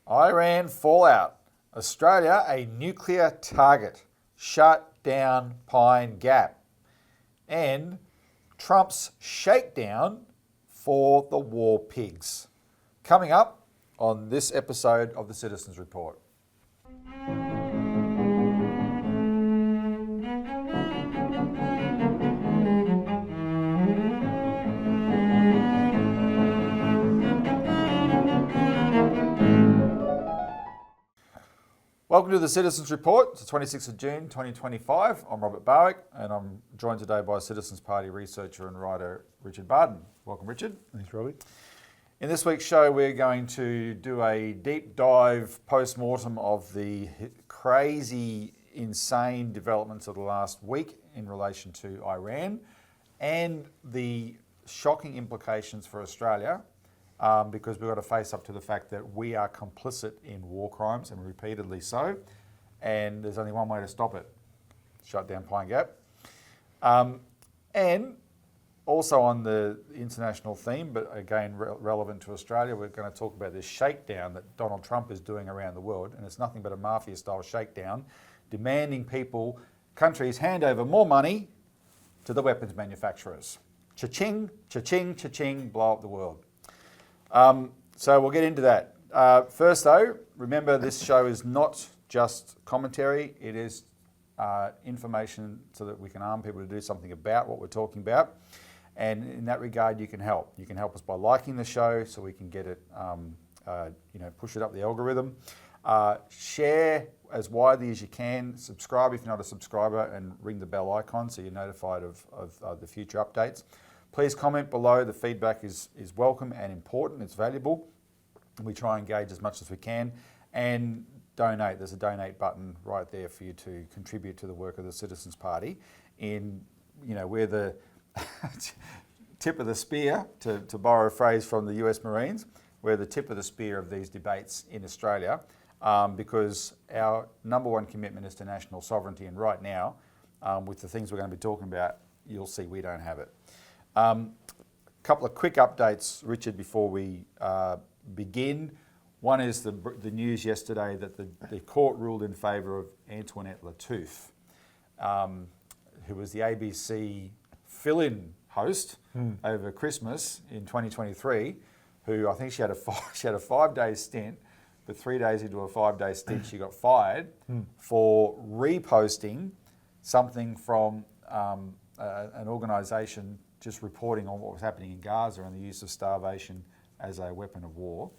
Iran fallout. Australia a nuclear target. Shut down Pine Gap. And Trump's shakedown for the war pigs. Coming up on this episode of the Citizens Report. Welcome to the Citizens Report. It's the 26th of June 2025. I'm Robert Barwick and I'm joined today by Citizens Party researcher and writer Richard Bardon. Welcome, Richard. Thanks, Robbie. In this week's show, we're going to do a deep dive post-mortem of the crazy, insane developments of the last week in relation to Iran and the shocking implications for Australia. Because we've got to face up to the fact that we are complicit in war crimes, and repeatedly so, and there's only one way to stop it: shut down Pine Gap. And also on the international theme, but again relevant to Australia, we're going to talk about this shakedown that Donald Trump is doing around the world, and it's nothing but a mafia-style shakedown, demanding countries hand over more money to the weapons manufacturers. Cha-ching, cha-ching, cha-ching, blow up the world. So we'll get into that. First though, remember this show is not just commentary, it is information so that we can arm people to do something about what we're talking about. And in that regard, you can help. You can help us by liking the show so we can get it, push it up the algorithm. Share as widely as you can. Subscribe if you're not a subscriber and ring the bell icon so you're notified of the future updates. Please comment below. The feedback is welcome and important. It's valuable. We try and engage as much as we can. And donate. There's a donate button right there for you to contribute to the work of the Citizens Party. We're the tip of the spear, to borrow a phrase from the US Marines. We're the tip of the spear of these debates in Australia because our number one commitment is to national sovereignty. And right now, with the things we're going to be talking about, you'll see we don't have it. A couple of quick updates, Richard, before we begin. One is the news yesterday that the court ruled in favour of Antoinette Lattouf, who was the ABC fill-in host over Christmas in 2023, who I think she had a 5-day stint, but 3 days into a 5-day stint she got fired for reposting something from an organisation just reporting on what was happening in Gaza and the use of starvation as a weapon of war.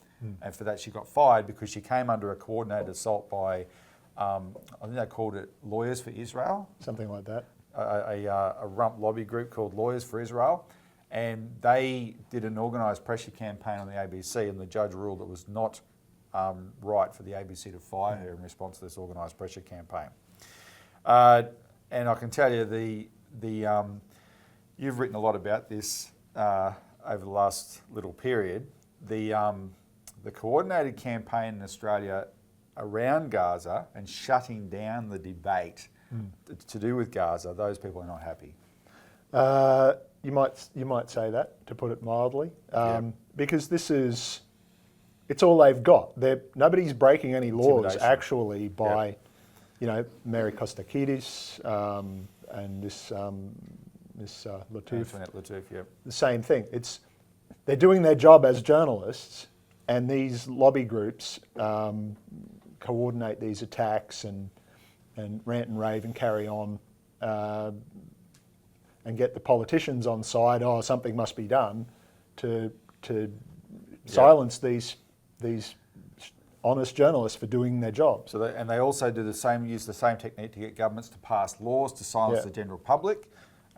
And for that she got fired because she came under a coordinated assault by, I think they called it Lawyers for Israel. Something like that. A rump lobby group called Lawyers for Israel. And they did an organised pressure campaign on the ABC, and the judge ruled it was not right for the ABC to fire her in response to this organised pressure campaign. And I can tell you you've written a lot about this over the last little period. The coordinated campaign in Australia around Gaza and shutting down the debate to do with Gaza, those people are not happy. You might say that, to put it mildly, because it's all they've got. Nobody's breaking any laws actually by, Mary Kostakidis and this Lattouf. Antoinette Lattouf, yeah. The same thing. They're doing their job as journalists, and these lobby groups coordinate these attacks and rant and rave and carry on and get the politicians on side. Oh, something must be done to silence these honest journalists for doing their job. So they also use the same technique to get governments to pass laws to silence the general public.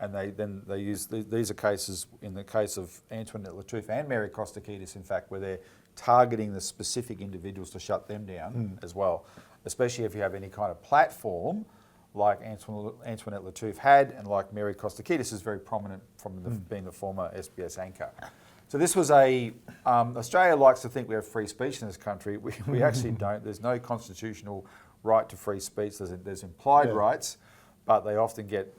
And they use these are cases, in the case of Antoinette Lattouf and Mary Kostakidis, in fact, where they're targeting the specific individuals to shut them down as well, especially if you have any kind of platform like Antoinette Lattouf had, and like Mary Kostakidis is very prominent from being the former SBS anchor. So this was Australia likes to think we have free speech in this country. We actually don't. There's no constitutional right to free speech. There's implied rights, but they often get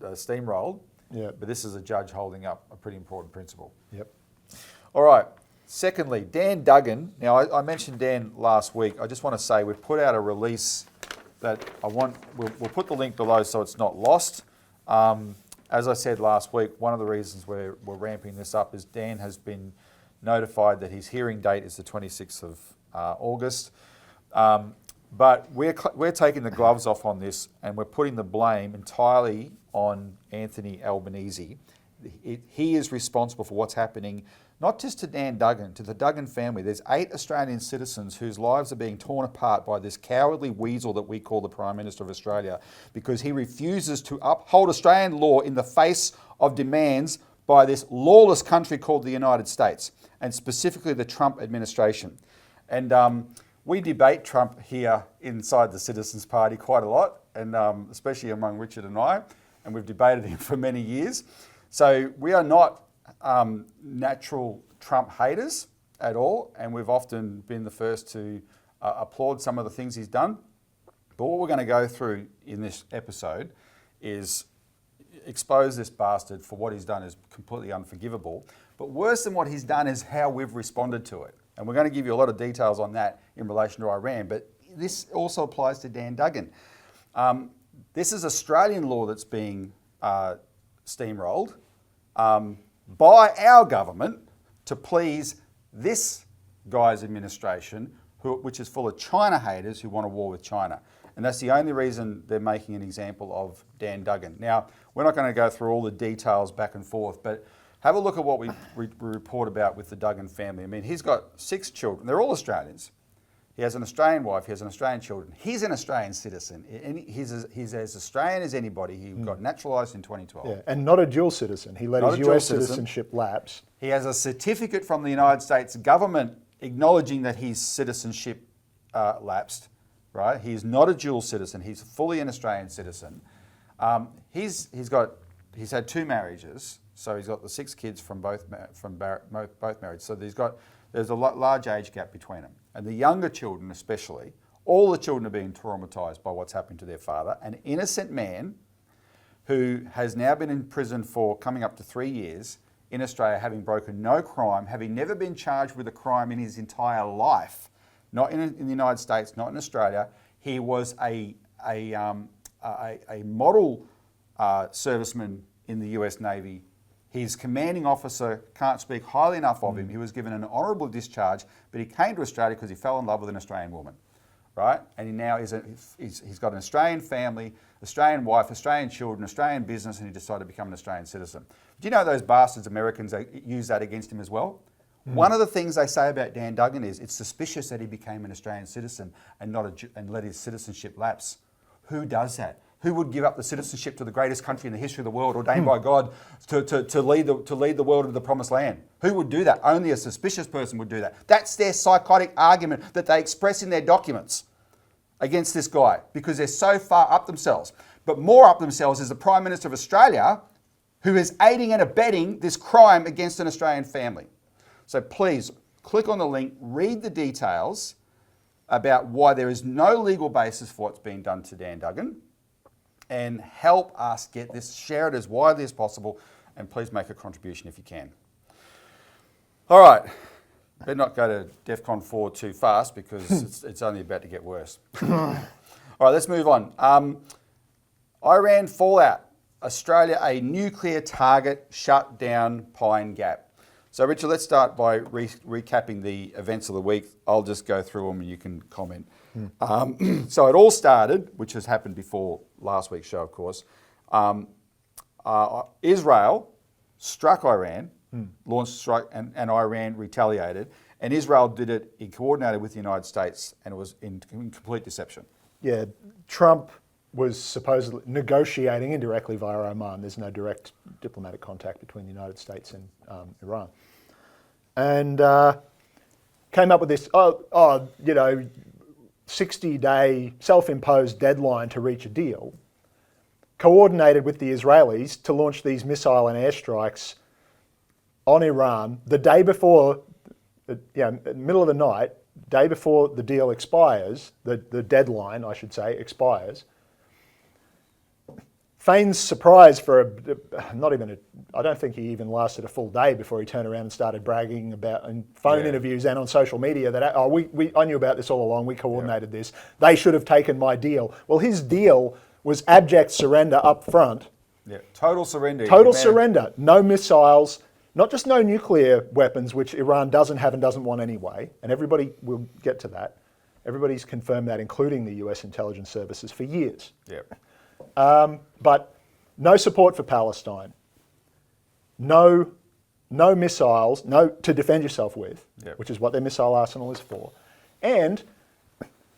steamrolled. Yeah. But this is a judge holding up a pretty important principle. Yep. All right. Secondly, Dan Duggan. Now, I mentioned Dan last week. I just want to say we've put out a release that we'll put the link below so it's not lost. As I said last week, one of the reasons we're ramping this up is Dan has been notified that his hearing date is the 26th of August. But we're taking the gloves off on this, and we're putting the blame entirely on Anthony Albanese. He is responsible for what's happening, not just to Dan Duggan, to the Duggan family. There's 8 Australian citizens whose lives are being torn apart by this cowardly weasel that we call the Prime Minister of Australia, because he refuses to uphold Australian law in the face of demands by this lawless country called the United States, and specifically the Trump administration. And we debate Trump here inside the Citizens Party quite a lot, and especially among Richard and I, and we've debated him for many years. So we are not natural Trump haters at all, and we've often been the first to applaud some of the things he's done. But what we're going to go through in this episode is expose this bastard for what he's done is completely unforgivable. But worse than what he's done is how we've responded to it. And we're going to give you a lot of details on that in relation to Iran, but this also applies to Dan Duggan. This is Australian law that's being steamrolled by our government to please this guy's administration, which is full of China haters who want a war with China. And that's the only reason they're making an example of Dan Duggan. Now, we're not going to go through all the details back and forth, but have a look at what we report about with the Duggan family. I mean, he's got 6 children. They're all Australians. He has an Australian wife. He has an Australian children. He's an Australian citizen. He's as Australian as anybody. He got naturalised in 2012. Yeah, and not a dual citizen. He let his US citizenship lapse. He has a certificate from the United States government acknowledging that his citizenship lapsed. Right? He's not a dual citizen. He's fully an Australian citizen. He's had 2 marriages. So he's got the 6 kids from both marriages. So there's a large age gap between them. And the younger children especially, all the children are being traumatised by what's happened to their father. An innocent man who has now been in prison for coming up to 3 years in Australia, having broken no crime, having never been charged with a crime in his entire life, not in the United States, not in Australia. He was a model serviceman in the US Navy. His commanding officer can't speak highly enough of him. He was given an honourable discharge, but he came to Australia because he fell in love with an Australian woman, right? And he now he's got an Australian family, Australian wife, Australian children, Australian business, and he decided to become an Australian citizen. Do you know those bastards Americans use that against him as well? One of the things they say about Dan Duggan is it's suspicious that he became an Australian citizen and let his citizenship lapse. Who does that? Who would give up the citizenship to the greatest country in the history of the world, ordained by God to lead the world into the promised land? Who would do that? Only a suspicious person would do that. That's their psychotic argument that they express in their documents against this guy, because they're so far up themselves. But more up themselves is the Prime Minister of Australia, who is aiding and abetting this crime against an Australian family. So please click on the link, read the details about why there is no legal basis for what's being done to Dan Duggan, and help us get this, share it as widely as possible, and please make a contribution if you can. All right, better not go to DEFCON 4 too fast, because it's only about to get worse. All right, let's move on. Iran fallout. Australia, a nuclear target, shut down Pine Gap. So Richard, let's start by recapping the events of the week. I'll just go through them and you can comment. So it all started, which has happened before last week's show, of course. Israel struck Iran, launched a strike, and Iran retaliated. And Israel did it, it coordinated with the United States, and it was in complete deception. Yeah, Trump was supposedly negotiating indirectly via Oman. There's no direct diplomatic contact between the United States and Iran. And came up with this, 60-day self-imposed deadline to reach a deal, coordinated with the Israelis to launch these missile and airstrikes on Iran the day before, middle of the night, day before the deal expires, the deadline, I should say, expires, feigns surprise for I don't think he even lasted a full day before he turned around and started bragging about in phone interviews and on social media that I knew about this all along. We coordinated this. They should have taken my deal. Well, his deal was abject surrender up front. Yeah, total surrender. Total surrender. No missiles. Not just no nuclear weapons, which Iran doesn't have and doesn't want anyway. And everybody will get to that. Everybody's confirmed that, including the US intelligence services, for years. Yeah. But no support for Palestine, no missiles, no to defend yourself with, which is what their missile arsenal is for, and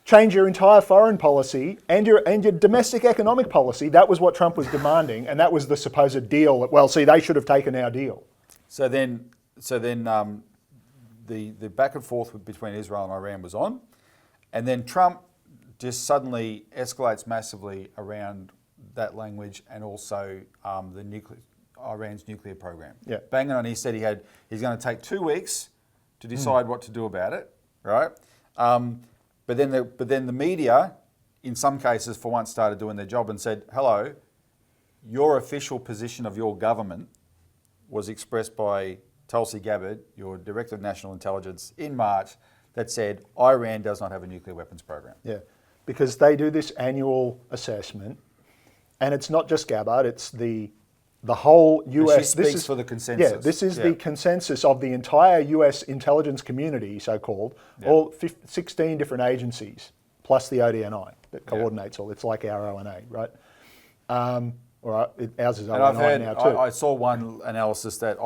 change your entire foreign policy and your domestic economic policy. That was what Trump was demanding, and that was the supposed deal. Well, see, they should have taken our deal. So then, the back and forth between Israel and Iran was on, and then Trump just suddenly escalates massively around that language and also Iran's nuclear program. Yeah. Banging on, he said he's going to take 2 weeks to decide what to do about it, right? But then the media, in some cases, for once, started doing their job and said, "Hello, your official position of your government was expressed by Tulsi Gabbard, your Director of National Intelligence, in March, that said Iran does not have a nuclear weapons program." Yeah, because they do this annual assessment, and it's not just Gabbard; it's the whole US. She speaks for the consensus. Yeah, this is the consensus of the entire US intelligence community, so-called, all 16 different agencies, plus the ODNI that coordinates all. It's like our ONA, right? Ours is ONI now too. I saw one analysis that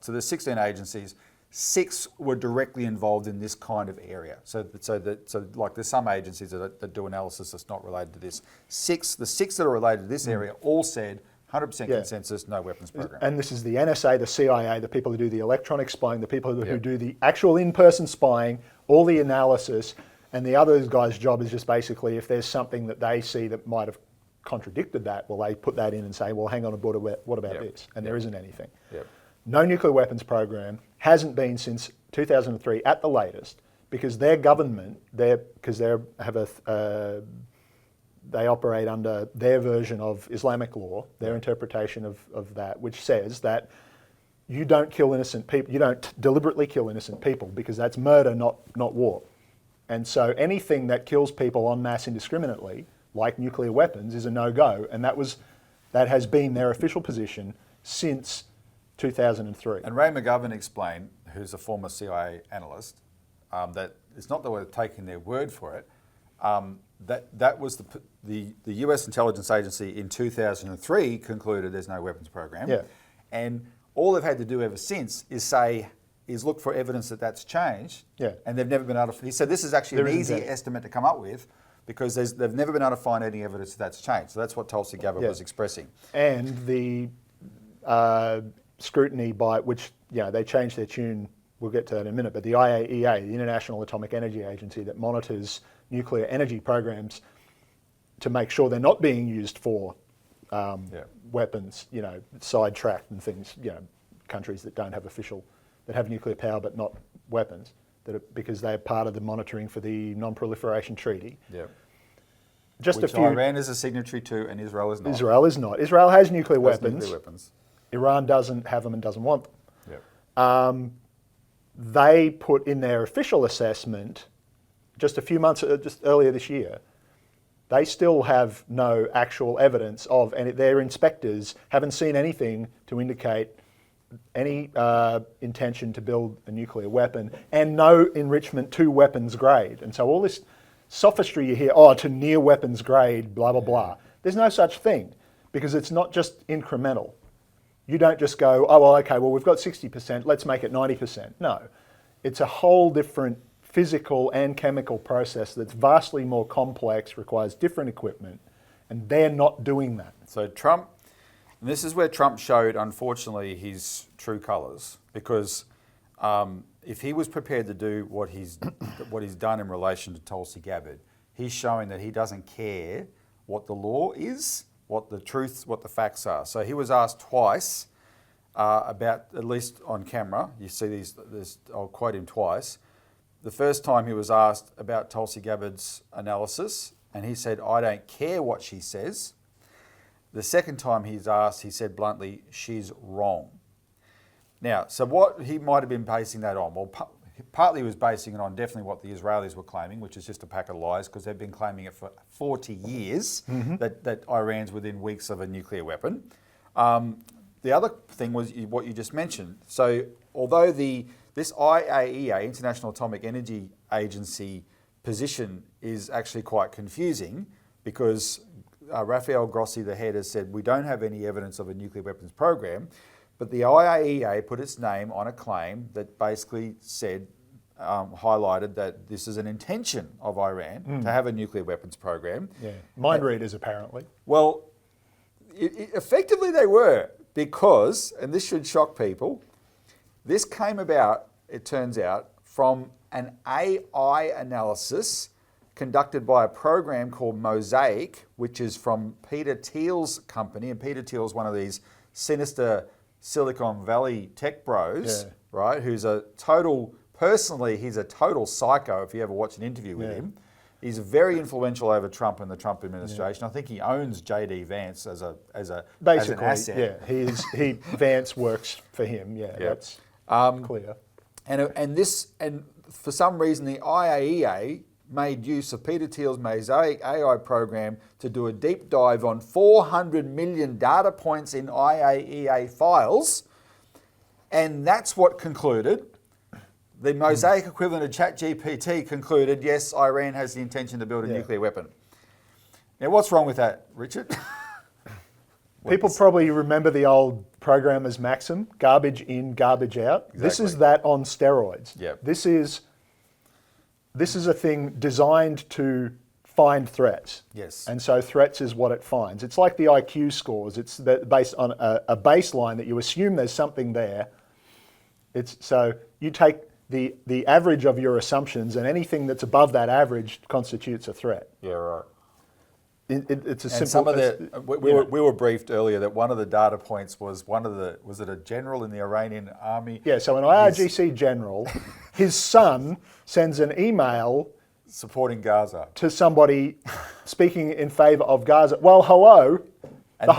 there's 16 agencies, 6 were directly involved in this kind of area. So there's some agencies that do analysis that's not related to this. The six that are related to this area all said 100% consensus, no weapons program. And this is the NSA, the CIA, the people who do the electronic spying, the people who do the actual in-person spying, all the analysis, and the other guy's job is just basically if there's something that they see that might have contradicted that, well, they put that in and say, well, hang on, what about this? And there isn't anything. Yep. No nuclear weapons program, hasn't been since 2003 at the latest, because their government, they operate under their version of Islamic law, their interpretation of that, which says that you don't kill innocent people, you don't deliberately kill innocent people, because that's murder, not war. And so anything that kills people en masse indiscriminately, like nuclear weapons, is a no-go, and that has been their official position since 2003. And Ray McGovern explained, who's a former CIA analyst, that it's not that we're taking their word for it. That was the US intelligence agency in 2003 concluded there's no weapons program. Yeah. And all they've had to do ever since is look for evidence that that's changed. Yeah. And they've never been able to. He said this is actually an easy estimate to come up with, because they've never been able to find any evidence that that's changed. So that's what Tulsi Gabbard was expressing. And the scrutiny by which, they changed their tune, we'll get to that in a minute, but the IAEA, the International Atomic Energy Agency that monitors nuclear energy programs to make sure they're not being used for weapons, sidetracked and things, countries that don't have that have nuclear power but not weapons, because they're part of the monitoring for the Non-Proliferation Treaty. Yeah. Which Iran is a signatory to, and Israel is not. Israel is not. Israel has nuclear weapons. Nuclear weapons. Iran doesn't have them and doesn't want them. Yeah. They put in their official assessment just earlier this year, they still have no actual evidence of, and their inspectors haven't seen anything to indicate any intention to build a nuclear weapon, and no enrichment to weapons grade. And so all this sophistry you hear, to near weapons grade, blah, blah, blah. There's no such thing, because it's not just incremental. You don't just go, we've got 60%, let's make it 90%. No, it's a whole different physical and chemical process that's vastly more complex, requires different equipment, and they're not doing that. So Trump, and this is where Trump showed, unfortunately, his true colours, because if he was prepared to do what he's done in relation to Tulsi Gabbard, he's showing that he doesn't care what the law is, what the facts are. So he was asked twice about, at least on camera, you see I'll quote him twice. The first time he was asked about Tulsi Gabbard's analysis, and he said, "I don't care what she says." The second time he's asked, he said bluntly, she's wrong. Now, so what he might have been basing that on? Well, partly he was basing it on definitely what the Israelis were claiming, which is just a pack of lies, because they've been claiming it for 40 years, that Iran's within weeks of a nuclear weapon. The other thing was what you just mentioned. So although this IAEA, International Atomic Energy Agency position is actually quite confusing, because Rafael Grossi, the head, has said we don't have any evidence of a nuclear weapons program, but the IAEA put its name on a claim that basically said, highlighted that this is an intention of Iran to have a nuclear weapons program. Yeah, mind readers apparently. Well, effectively they were, because, and this should shock people, this came about, it turns out, from an AI analysis conducted by a program called Mosaic, which is from Peter Thiel's company. And Peter Thiel's one of these sinister Silicon Valley tech bros, right? Who's personally, he's a total psycho if you ever watch an interview with him. He's very influential over Trump and the Trump administration. I think he owns JD Vance as an asset. Yeah, Vance works for him. Yeah, that's clear. And for some reason, the IAEA made use of Peter Thiel's Mosaic AI program to do a deep dive on 400 million data points in IAEA files, and that's what concluded. The Mosaic equivalent of ChatGPT concluded, yes, Iran has the intention to build a nuclear weapon. Now, what's wrong with that, Richard? People probably remember the old programmer's maxim, garbage in, garbage out. Exactly. This is that on steroids. Yep. This is a thing designed to find threats. Yes. And so threats is what it finds. It's like the IQ scores. It's based on a baseline that you assume there's something there. So you take the average of your assumptions, and anything that's above that average constitutes a threat. Yeah, right. It's a and simple. We were briefed earlier that one of the data points was was it a general in the Iranian army? Yeah, so an IRGC general, his son sends an email supporting Gaza to somebody speaking in favour of Gaza. Well, hello. And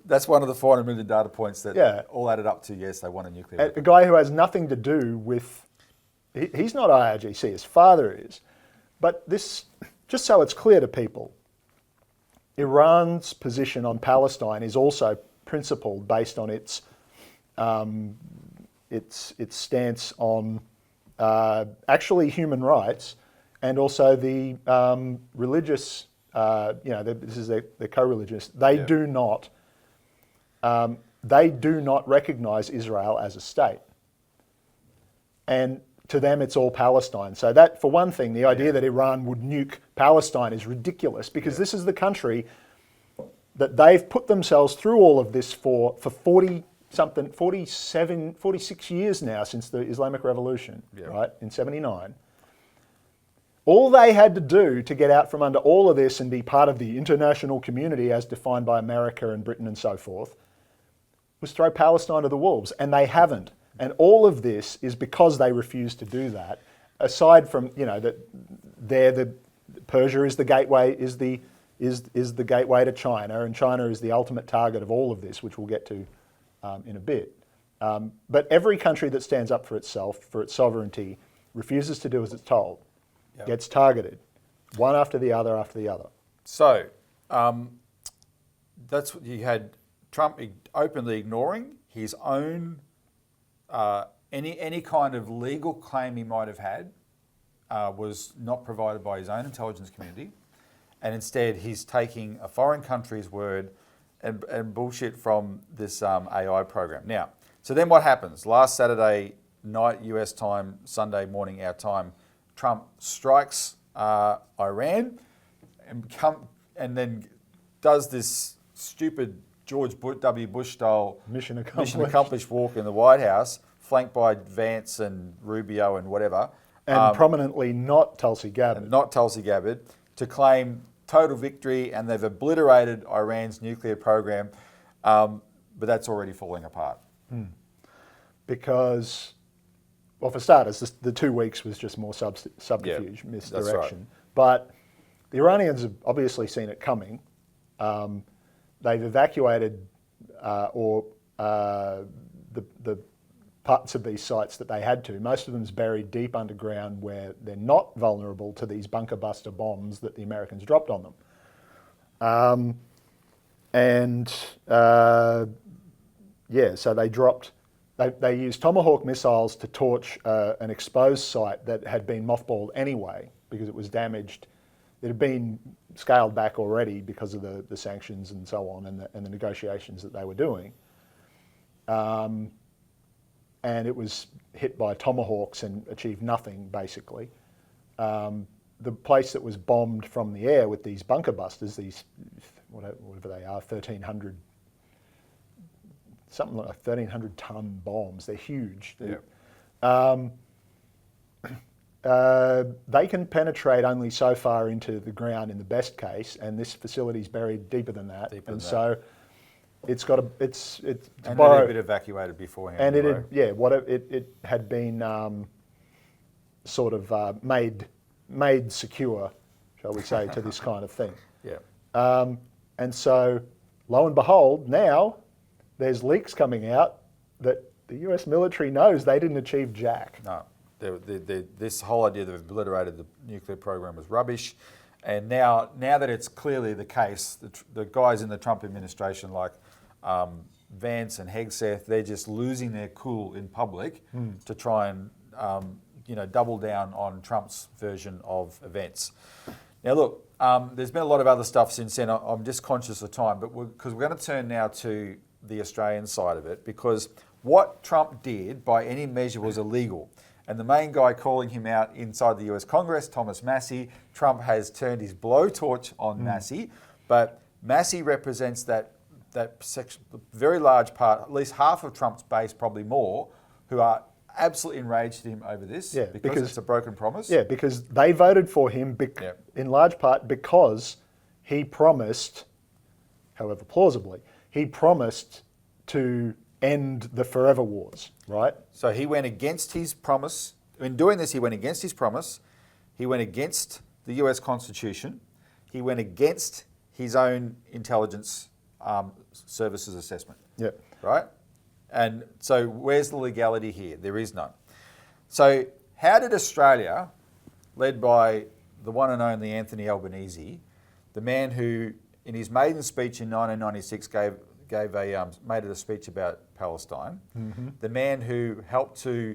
that's one of the 400 million data points that all added up to, yes, they want a nuclear weapon. A guy who has nothing to do with, he's not IRGC, his father is. But this, just so it's clear to people, Iran's position on Palestine is also principled based on its stance on actually human rights, and also the religious. This is their co-religious. They do not recognise Israel as a state, and to them it's all Palestine. So that, for one thing, the idea that Iran would nuke Palestine is ridiculous, because this is the country that they've put themselves through all of this for 46 years now, since the Islamic Revolution, right, in 79. All they had to do to get out from under all of this and be part of the international community as defined by America and Britain and so forth was throw Palestine to the wolves, and they haven't. And all of this is because they refuse to do that. Aside from, that Persia is the gateway, is the gateway to China, and China is the ultimate target of all of this, which we'll get to in a bit. But every country that stands up for itself, for its sovereignty, refuses to do as it's told. Yep. Gets targeted, one after the other after the other. So that's what you had Trump openly ignoring his own any kind of legal claim he might have had was not provided by his own intelligence community, and instead he's taking a foreign country's word and bullshit from this AI program. Now, so then what happens? Last Saturday night US time, Sunday morning our time, Trump strikes Iran and then does this stupid George W. Bush style mission accomplished walk in the White House, flanked by Vance and Rubio and whatever. And prominently not Tulsi Gabbard. To claim total victory, and they've obliterated Iran's nuclear program, but that's already falling apart. Because, well, for starters, the 2 weeks was just more subterfuge, misdirection. Right. But the Iranians have obviously seen it coming. they've evacuated the parts of these sites that they had to. Most of them's buried deep underground where they're not vulnerable to these bunker buster bombs that the Americans dropped on them. So they used Tomahawk missiles to torch an exposed site that had been mothballed anyway because it was damaged. It had been scaled back already because of the sanctions and so on and the negotiations that they were doing. And it was hit by Tomahawks and achieved nothing, basically. The place that was bombed from the air with these bunker busters, these, whatever they are, 1,300, something like 1,300 ton bombs, they're huge. They can penetrate only so far into the ground in the best case, and this facility's buried deeper than that. It's got it's and borrow, it had been evacuated beforehand. And it had been sort of made secure, shall we say, to this kind of thing. Yeah. And so, lo and behold, now there's leaks coming out that the US military knows they didn't achieve jack. No, this whole idea that they've obliterated the nuclear program was rubbish. And now that it's clearly the case, the guys in the Trump administration like Vance and Hegseth, they're just losing their cool in public to try and double down on Trump's version of events. Now look, there's been a lot of other stuff since then. I'm just conscious of time, but because we're going to turn now to the Australian side of it, because what Trump did by any measure was illegal. And the main guy calling him out inside the US Congress, Thomas Massie, Trump has turned his blowtorch on Massie, but Massie represents that section, very large part, at least half of Trump's base, probably more, who are absolutely enraged at him over this because it's a broken promise. Yeah, because they voted for him in large part because he promised, however plausibly, he promised to end the forever wars, right? So he went against his promise. In doing this, he went against his promise. He went against the US Constitution. He went against his own intelligence services assessment. Yeah. Right? And so where's the legality here? There is none. So how did Australia, led by the one and only Anthony Albanese, the man who in his maiden speech in 1996 made it a speech about Palestine, the man who helped to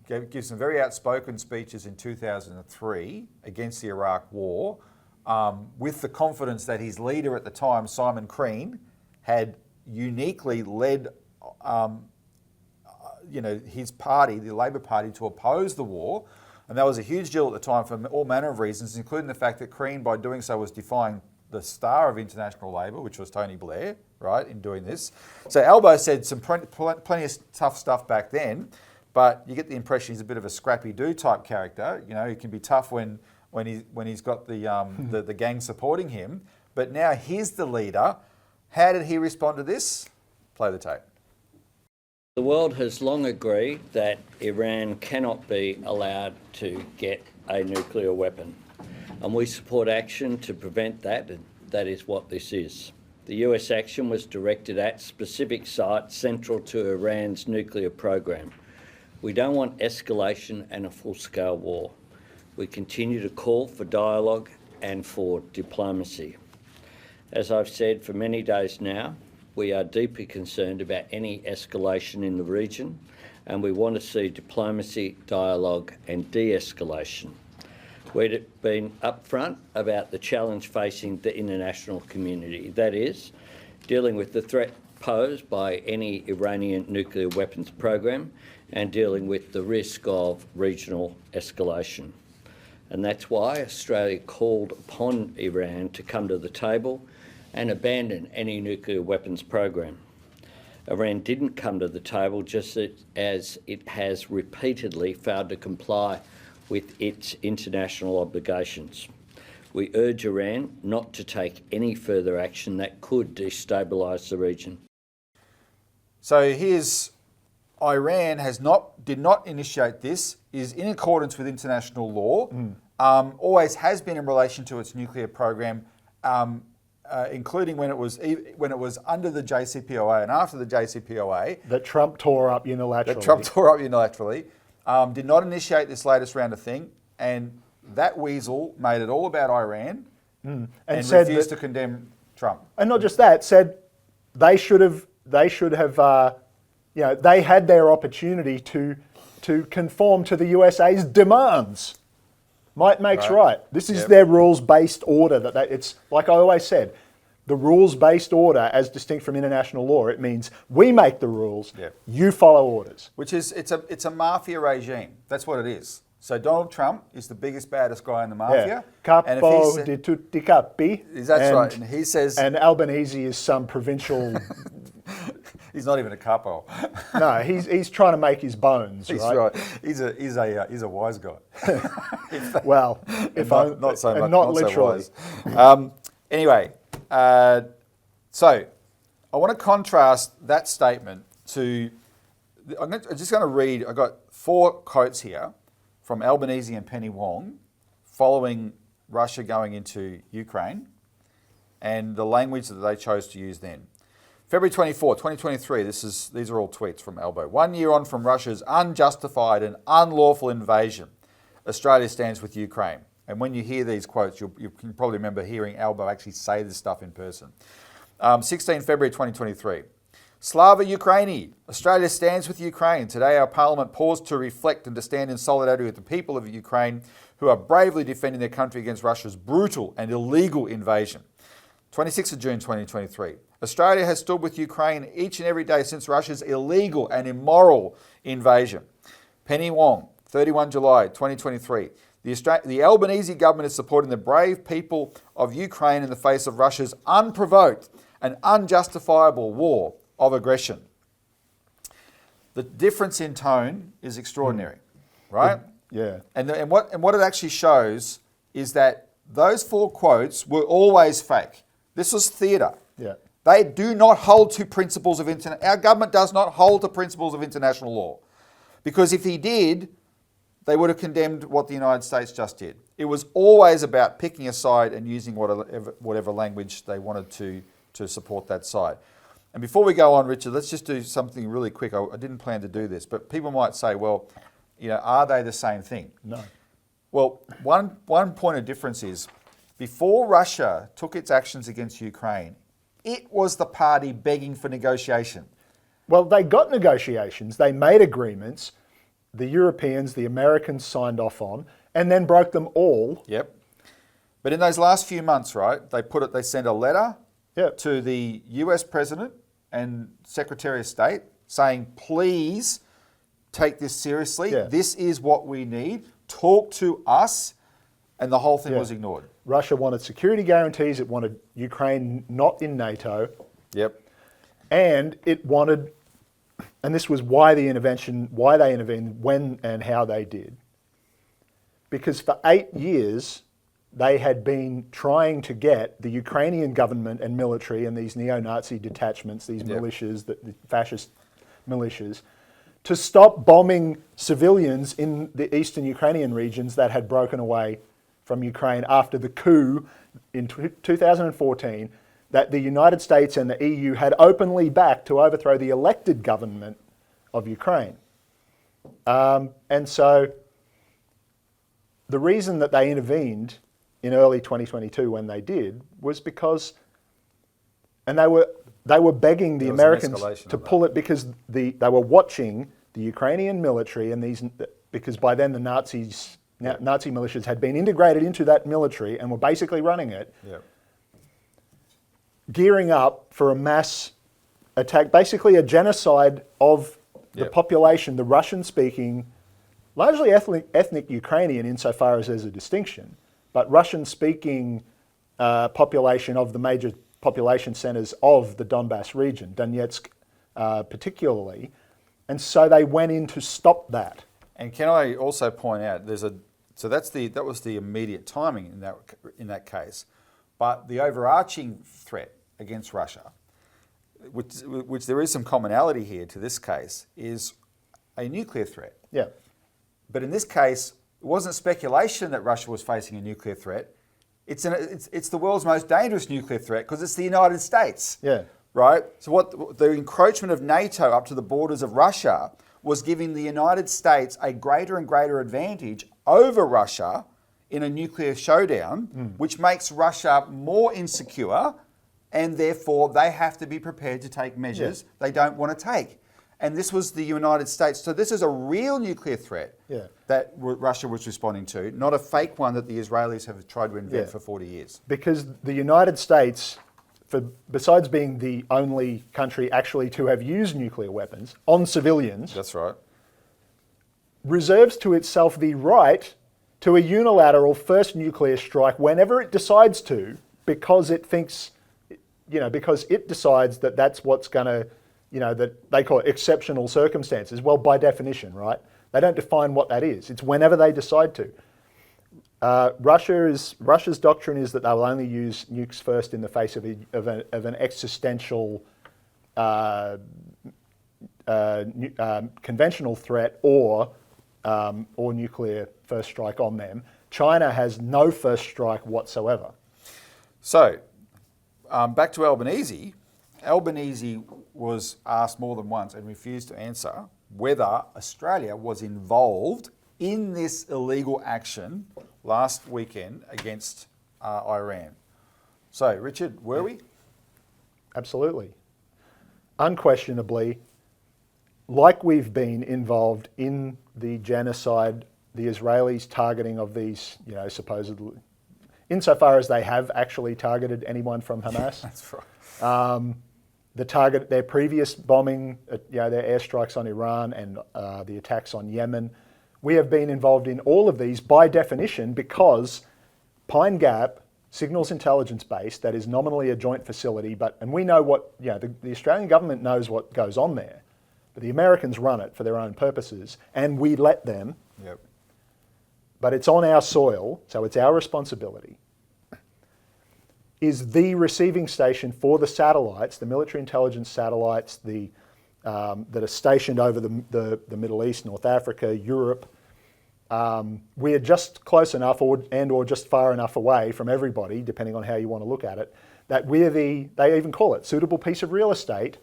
give some very outspoken speeches in 2003 against the Iraq War, with the confidence that his leader at the time, Simon Crean, had uniquely led his party, the Labor Party, to oppose the war. And that was a huge deal at the time for all manner of reasons, including the fact that Crean, by doing so, was defying the star of international labour, which was Tony Blair, right, in doing this. So Albo said some plenty of tough stuff back then, but you get the impression he's a bit of a scrappy-do type character. You know, he can be tough when he's got the gang supporting him. But now he's the leader. How did he respond to this? Play the tape. The world has long agreed that Iran cannot be allowed to get a nuclear weapon, and we support action to prevent that, and that is what this is. The US action was directed at specific sites central to Iran's nuclear program. We don't want escalation and a full-scale war. We continue to call for dialogue and for diplomacy. As I've said for many days now, we are deeply concerned about any escalation in the region, and we want to see diplomacy, dialogue and de-escalation. We've been upfront about the challenge facing the international community, that is, dealing with the threat posed by any Iranian nuclear weapons program and dealing with the risk of regional escalation. And that's why Australia called upon Iran to come to the table and abandon any nuclear weapons program. Iran didn't come to the table, just as it has repeatedly failed to comply with its international obligations. We urge Iran not to take any further action that could destabilise the region. So Iran did not initiate this, is in accordance with international law, always has been in relation to its nuclear program, including when it was under the JCPOA and after the JCPOA, that Trump tore up unilaterally. Did not initiate this latest round of thing, and that weasel made it all about Iran and said refused to condemn Trump. And not just that, said they should have, they had their opportunity to conform to the USA's demands. Might makes right. This is their rules-based order. It's like I always said, the rules-based order, as distinct from international law, it means we make the rules, you follow orders. Which is it's a mafia regime. That's what it is. So Donald Trump is the biggest, baddest guy in the mafia. Capo di tutti capi. That's right. And he says, and Albanese is some provincial. He's not even a capo. No, he's trying to make his bones. He's right. He's a wise guy. Well, if not so much, not literally. So wise. Anyway, so I want to contrast that statement to. I'm just going to read. I got 4 quotes here from Albanese and Penny Wong following Russia going into Ukraine, and the language that they chose to use then. February 24, 2023, these are all tweets from Albo. 1 year on from Russia's unjustified and unlawful invasion, Australia stands with Ukraine. And when you hear these quotes, you can probably remember hearing Albo actually say this stuff in person. 16 February 2023. Slava Ukraini, Australia stands with Ukraine. Today our parliament paused to reflect and to stand in solidarity with the people of Ukraine who are bravely defending their country against Russia's brutal and illegal invasion. 26th of June 2023. Australia has stood with Ukraine each and every day since Russia's illegal and immoral invasion. Penny Wong, 31 July 2023. The Albanese government is supporting the brave people of Ukraine in the face of Russia's unprovoked and unjustifiable war of aggression. The difference in tone is extraordinary, right? Yeah. And what it actually shows is that those 4 quotes were always fake. This was theatre. Yeah. They do not hold to principles of our government does not hold to principles of international law. Because if he did, they would have condemned what the United States just did. It was always about picking a side and using whatever language they wanted to support that side. And before we go on, Richard, let's just do something really quick. I didn't plan to do this, but people might say, well, are they the same thing? No. Well, one point of difference is, before Russia took its actions against Ukraine, it was the party begging for negotiation. Well, they got negotiations. They made agreements. The Europeans, the Americans signed off on, and then broke them all. Yep. But in those last few months, right, they sent a letter to the US President and Secretary of State saying, please take this seriously. Yeah. This is what we need. Talk to us. And the whole thing was ignored. Russia wanted security guarantees. It wanted Ukraine not in NATO. Yep. And it wanted, and this was why they intervened when and how they did. Because for 8 years, they had been trying to get the Ukrainian government and military and these neo-Nazi detachments, these militias, the fascist militias, to stop bombing civilians in the eastern Ukrainian regions that had broken away from Ukraine after the coup in 2014 that the United States and the EU had openly backed to overthrow the elected government of Ukraine. And so the reason that they intervened in early 2022 when they did was because, and they were begging the Americans to pull it because they were watching the Ukrainian military and because by then the Nazi militias had been integrated into that military and were basically running it, gearing up for a mass attack, basically a genocide of the population, the Russian-speaking, largely ethnic Ukrainian insofar as there's a distinction, but Russian-speaking population of the major population centers of the Donbass region, Donetsk particularly, and so they went in to stop that. And can I also point out, that was the immediate timing in that case, but the overarching threat against Russia, which there is some commonality here to this case, is a nuclear threat. Yeah. But in this case, it wasn't speculation that Russia was facing a nuclear threat. it's the world's most dangerous nuclear threat because it's the United States. Yeah. Right? So what the encroachment of NATO up to the borders of Russia was giving the United States a greater and greater advantage over Russia in a nuclear showdown, which makes Russia more insecure, and therefore they have to be prepared to take measures they don't want to take. And this was the United States. So this is a real nuclear threat that Russia was responding to, not a fake one that the Israelis have tried to invent for 40 years. Because the United States, besides being the only country actually to have used nuclear weapons on civilians, That's right. reserves to itself the right to a unilateral first nuclear strike whenever it decides to, because it thinks, because it decides that that's what's going to, that they call it exceptional circumstances. Well, by definition, right? They don't define what that is. It's whenever they decide to. Russia's doctrine is that they will only use nukes first in the face of an existential conventional threat or nuclear first strike on them. China has no first strike whatsoever. So, back to Albanese. Albanese was asked more than once and refused to answer whether Australia was involved in this illegal action last weekend against Iran. So, Richard, were we? Absolutely. Unquestionably, like we've been involved in the genocide, the Israelis' targeting of these, supposedly, insofar as they have actually targeted anyone from Hamas. That's right. Their previous bombing, their airstrikes on Iran and the attacks on Yemen. We have been involved in all of these by definition because Pine Gap signals intelligence base that is nominally a joint facility, and we know what, the Australian government knows what goes on there, but the Americans run it for their own purposes and we let them. Yep. But it's on our soil, so it's our responsibility, is the receiving station for the satellites, the military intelligence satellites, that are stationed over the Middle East, North Africa, Europe. We are just close enough or just far enough away from everybody, depending on how you want to look at it, that they even call it, suitable piece of real estate,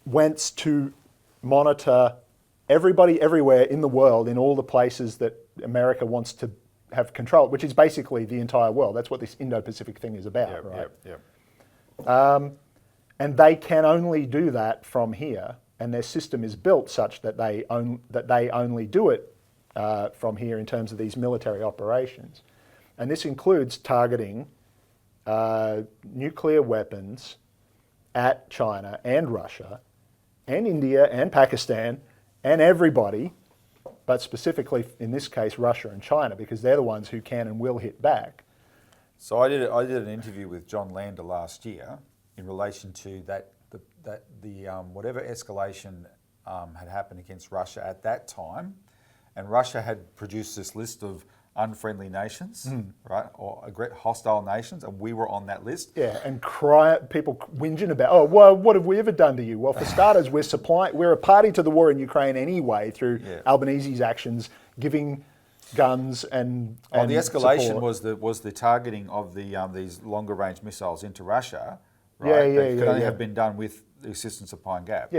whence to monitor everybody everywhere in the world, in all the places that America wants to have control, which is basically the entire world. That's what this Indo-Pacific thing is about, right? Yep. And they can only do that from here, and their system is built such that they only do it from here in terms of these military operations. And this includes targeting nuclear weapons at China and Russia and India and Pakistan and everybody, but specifically in this case Russia and China, because they're the ones who can and will hit back. So I did an interview with John Lander last year in relation to whatever escalation had happened against Russia at that time, and Russia had produced this list of unfriendly nations, right, or hostile nations, and we were on that list. Yeah, and people whinging about, what have we ever done to you? Well, for starters, we're a party to the war in Ukraine anyway through Albanese's actions, giving guns and the escalation support. was the targeting of these longer range missiles into Russia, right? That could only have been done with the assistance of Pine Gap.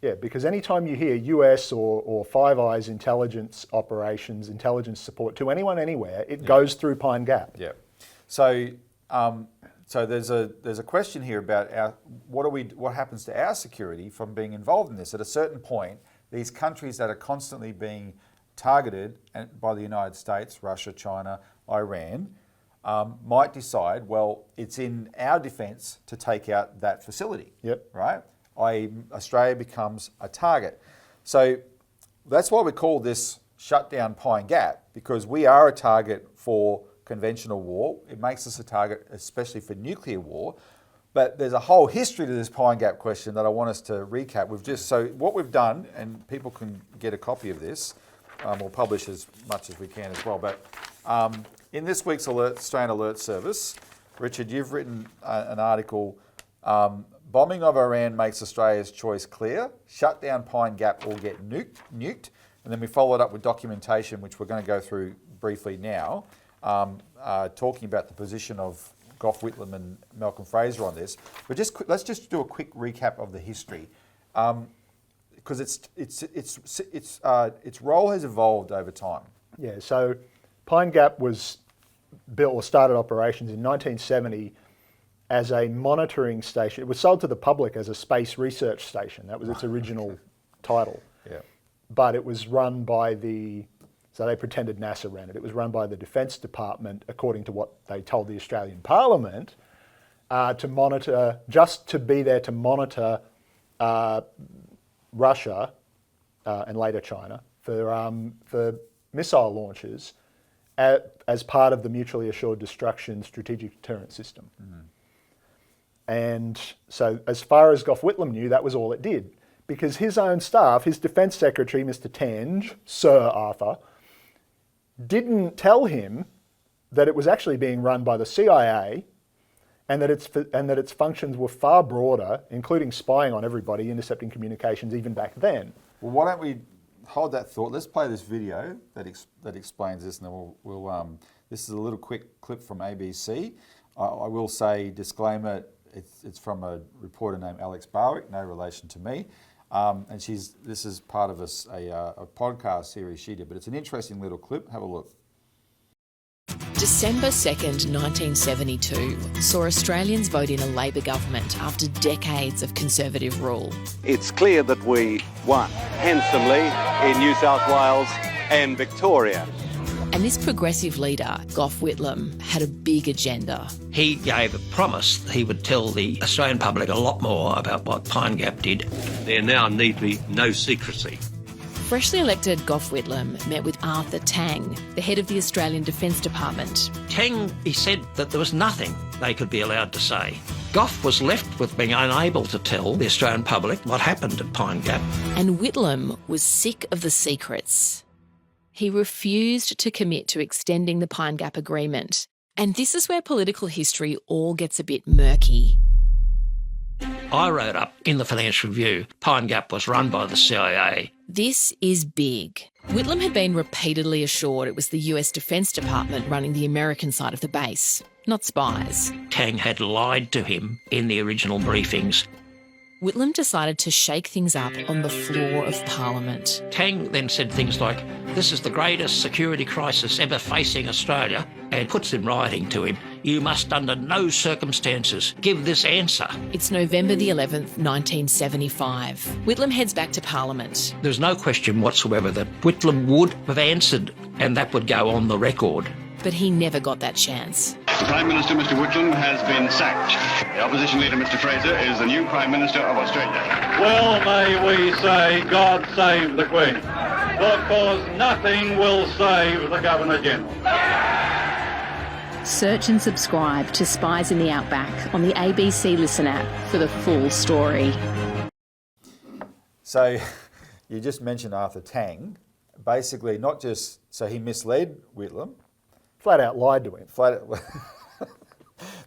Yeah, because anytime you hear US or Five Eyes intelligence operations, intelligence support to anyone anywhere, it goes through Pine Gap. Yeah. So there's a question here about what happens to our security from being involved in this. At a certain point, these countries that are constantly being targeted by the United States, Russia, China, Iran, might decide, well, it's in our defence to take out that facility. Yep. Right? Australia becomes a target. So that's why we call this shutdown Pine Gap, because we are a target for conventional war. It makes us a target especially for nuclear war. But there's a whole history to this Pine Gap question that I want us to recap. What we've done, and people can get a copy of this, we'll publish as much as we can as well. But in this week's Australian Alert Service, Richard, you've written an article, Bombing of Iran makes Australia's choice clear. Shut down Pine Gap or get nuked. And then we followed up with documentation, which we're going to go through briefly now, talking about the position of Gough Whitlam and Malcolm Fraser on this. But let's just do a quick recap of the history, because its role has evolved over time. Yeah, so Pine Gap was built or started operations in 1970 as a monitoring station. It was sold to the public as a space research station. That was its original title. Yeah. But it was run by so they pretended NASA ran it. It was run by the Defence Department, according to what they told the Australian Parliament, to monitor, just to be there to monitor Russia and later China for missile launches as part of the mutually assured destruction strategic deterrent system. Mm. And so as far as Gough Whitlam knew, that was all it did. Because his own staff, his Defence Secretary, Mr. Tange, Sir Arthur, didn't tell him that it was actually being run by the CIA and that its functions were far broader, including spying on everybody, intercepting communications even back then. Well, why don't we hold that thought? Let's play this video that explains this, and then we'll this is a little quick clip from ABC. I will say, disclaimer, it's from a reporter named Alex Barwick, no relation to me. And this is part of a podcast series she did, but it's an interesting little clip. Have a look. December 2nd, 1972 saw Australians vote in a Labor government after decades of Conservative rule. It's clear that we won handsomely in New South Wales and Victoria. And this progressive leader, Gough Whitlam, had a big agenda. He gave a promise that he would tell the Australian public a lot more about what Pine Gap did. There now need be no secrecy. Freshly elected Gough Whitlam met with Arthur Tang, the head of the Australian Defence Department. Tang, he said that there was nothing they could be allowed to say. Gough was left with being unable to tell the Australian public what happened at Pine Gap. And Whitlam was sick of the secrets. He refused to commit to extending the Pine Gap Agreement. And this is where political history all gets a bit murky. I wrote up in the Financial Review, Pine Gap was run by the CIA. This is big. Whitlam had been repeatedly assured it was the US Defence Department running the American side of the base, not spies. Tang had lied to him in the original briefings. Whitlam decided to shake things up on the floor of Parliament. Tang then said things like, "This is the greatest security crisis ever facing Australia," and puts in writing to him, "You must under no circumstances give this answer." It's November the 11th, 1975. Whitlam heads back to Parliament. There's no question whatsoever that Whitlam would have answered, and that would go on the record. But he never got that chance. The Prime Minister, Mr Whitlam, has been sacked. The opposition leader, Mr Fraser, is the new Prime Minister of Australia. Well, may we say, God save the Queen, because nothing will save the Governor-General. Search and subscribe to Spies in the Outback on the ABC Listen app for the full story. So you just mentioned Arthur Tang. Basically, not just, so he misled Whitlam. Flat out lied to him.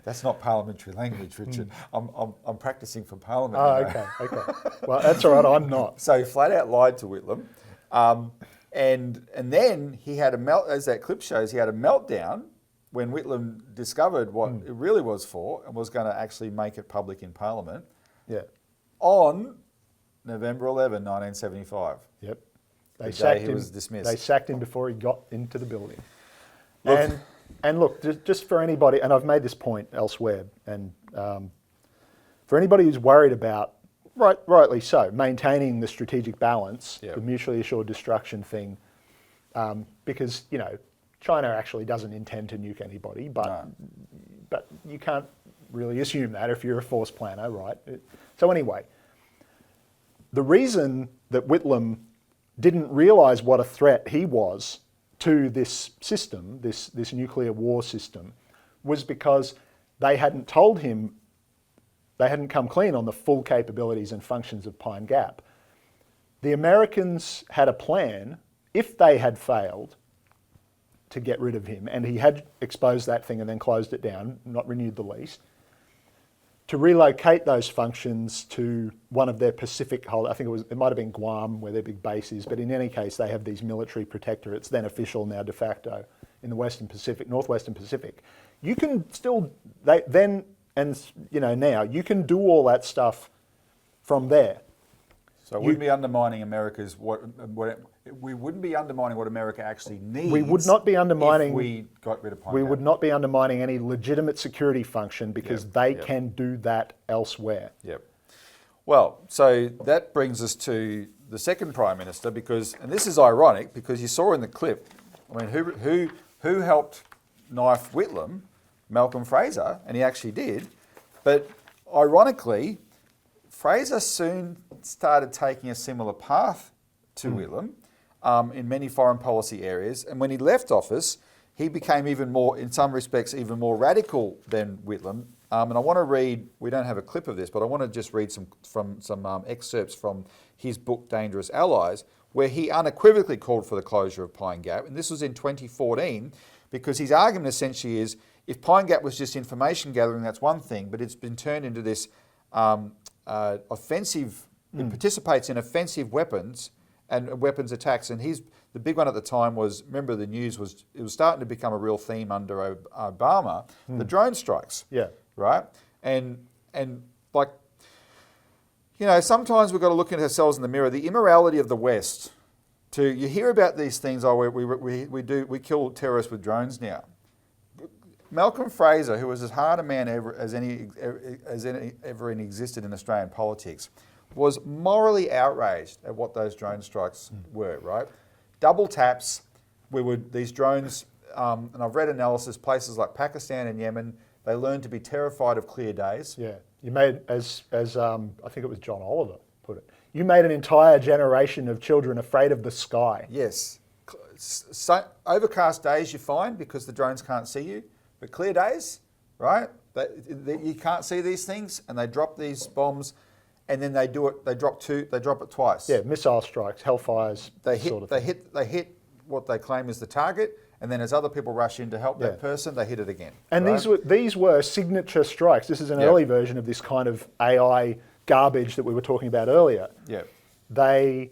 That's not parliamentary language, Richard. I'm practicing for Parliament. Oh, okay. Well, that's all right, I'm not. So he flat out lied to Whitlam. And then he had as that clip shows, he had a meltdown when Whitlam discovered what it really was for and was going to actually make it public in Parliament. Yeah. On November 11, 1975. Yep. The day he was dismissed. They sacked him before he got into the building. Look. And look, just for anybody, and I've made this point elsewhere, and for anybody who's worried about, rightly so, maintaining the strategic balance, the mutually assured destruction thing, because, you know, China actually doesn't intend to nuke anybody, but you can't really assume that if you're a force planner, right? So anyway, the reason that Whitlam didn't realise what a threat he was to this system, this nuclear war system, was because they hadn't told him, they hadn't come clean on the full capabilities and functions of Pine Gap. The Americans had a plan, if they had failed, to get rid of him, and he had exposed that thing and then closed it down, not renewed the lease, to relocate those functions to one of their Pacific, I think it might have been Guam where their big base is, but in any case they have these military protectorates, then official, now de facto, in the Western Pacific, Northwestern Pacific. You can still, now, you can do all that stuff from there. So it wouldn't be undermining America's, we wouldn't be undermining what America actually needs. We would not be undermining. If we got rid of Pine We Gap. would not be undermining any legitimate security function because they can do that elsewhere. Yep. Well, so that brings us to the second Prime Minister and this is ironic because you saw in the clip, I mean, who helped knife Whitlam? Malcolm Fraser, and he actually did. But ironically, Fraser soon started taking a similar path to Whitlam in many foreign policy areas. And when he left office, he became even more, in some respects, even more radical than Whitlam. And I want to read, we don't have a clip of this, but I want to just read some excerpts from his book, Dangerous Allies, where he unequivocally called for the closure of Pine Gap. And this was in 2014, because his argument essentially is, if Pine Gap was just information gathering, that's one thing, but it's been turned into this offensive, it participates in offensive weapons and weapons attacks. And the big one at the time was, remember the news was, it was starting to become a real theme under Obama, the drone strikes. Yeah. Right? And like, you know, sometimes we've got to look at ourselves in the mirror. The immorality of the West, you hear about these things, we kill terrorists with drones now. Malcolm Fraser, who was as hard a man as any ever existed in Australian politics, was morally outraged at what those drone strikes were, right? Double taps, these drones, and I've read analysis, places like Pakistan and Yemen, they learned to be terrified of clear days. Yeah, you made, as I think it was John Oliver put it, you made an entire generation of children afraid of the sky. Yes. So, overcast days you find because the drones can't see you. But clear days, right? You can't see these things, and they drop these bombs, and then they drop it twice. Yeah, missile strikes, hellfires. They hit what they claim is the target, and then as other people rush in to help that person, they hit it again. And right? these were signature strikes. This is an early version of this kind of AI garbage that we were talking about earlier. Yeah. They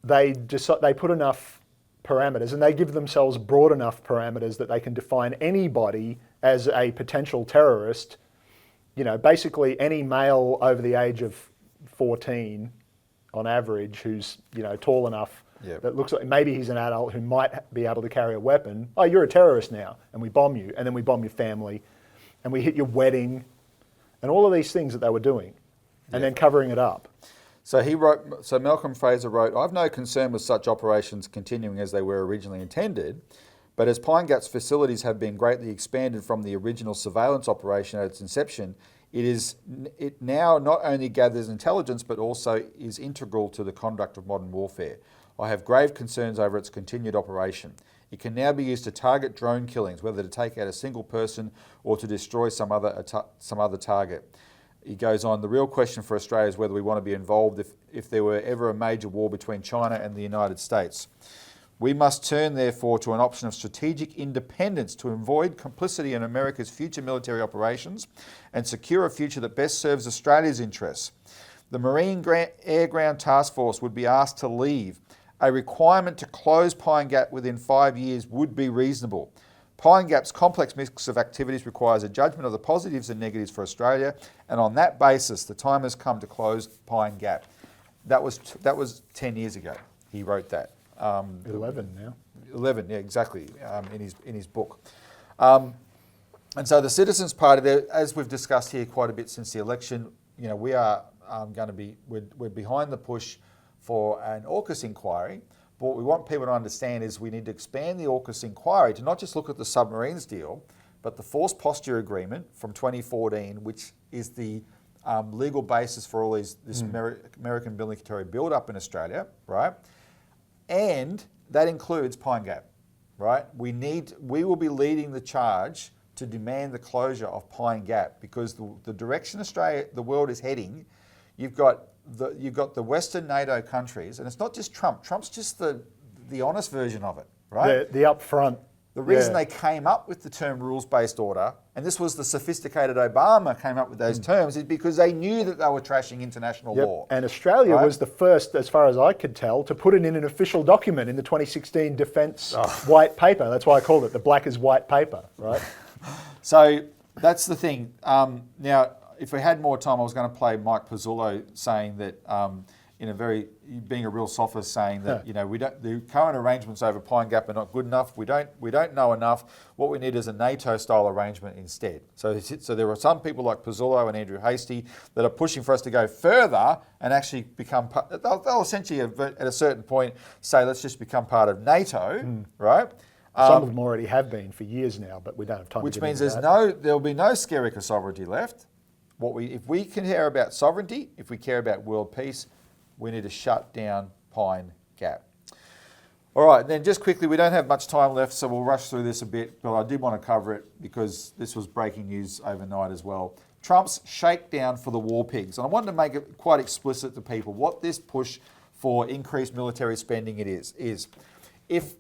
put enough parameters, and they give themselves broad enough parameters that they can define anybody as a potential terrorist. You know, basically any male over the age of 14 on average who's, you know, tall enough that looks like maybe he's an adult who might be able to carry a weapon. Oh, you're a terrorist now, and we bomb you, and then we bomb your family, and we hit your wedding, and all of these things that they were doing, and then covering it up. So Malcolm Fraser wrote, "I've no concern with such operations continuing as they were originally intended, but as Pine Gap's facilities have been greatly expanded from the original surveillance operation at its inception, it now not only gathers intelligence but also is integral to the conduct of modern warfare. I have grave concerns over its continued operation. It can now be used to target drone killings, whether to take out a single person or to destroy some other target." He goes on, "The real question for Australia is whether we want to be involved if there were ever a major war between China and the United States. We must turn, therefore, to an option of strategic independence to avoid complicity in America's future military operations and secure a future that best serves Australia's interests. The Marine Air Ground Task Force would be asked to leave. A requirement to close Pine Gap within 5 years would be reasonable. Pine Gap's complex mix of activities requires a judgment of the positives and negatives for Australia, and on that basis, the time has come to close Pine Gap." That was 10 years ago. He wrote that. 11 now. 11, yeah, exactly. In his book, and so the Citizens Party, as we've discussed here quite a bit since the election, you know, we are we're behind the push for an AUKUS inquiry. But what we want people to understand is we need to expand the AUKUS inquiry to not just look at the submarines deal, but the force posture agreement from 2014, which is the legal basis for all this American military build-up in Australia, right? And that includes Pine Gap, right? We will be leading the charge to demand the closure of Pine Gap because the direction the world is heading, you've got the Western NATO countries, and it's not just Trump. Trump's just the honest version of it, right? The upfront The reason Yeah. they came up with the term rules-based order, and this was the sophisticated Obama came up with those terms, is because they knew that they were trashing international law. And Australia Right? was the first, as far as I could tell, to put it in an official document in the 2016 Defence White Paper. That's why I called it the black as white paper, right? So that's the thing. Now, if we had more time, I was going to play Mike Pizzullo saying that, being a real sophist, saying that the current arrangements over Pine Gap are not good enough. We don't know enough. What we need is a NATO-style arrangement instead. So there are some people like Pizzullo and Andrew Hastie that are pushing for us to go further and actually become. They'll essentially at a certain point say, let's just become part of NATO, right? Some of them already have been for years now, but we don't have time. Which to get means into that. there'll be no skerrick sovereignty left. If we care about sovereignty, if we care about world peace, we need to shut down Pine Gap. All right, then just quickly, we don't have much time left, so we'll rush through this a bit, but I did want to cover it because this was breaking news overnight as well. Trump's shakedown for the war pigs. And I wanted to make it quite explicit to people what this push for increased military spending is. If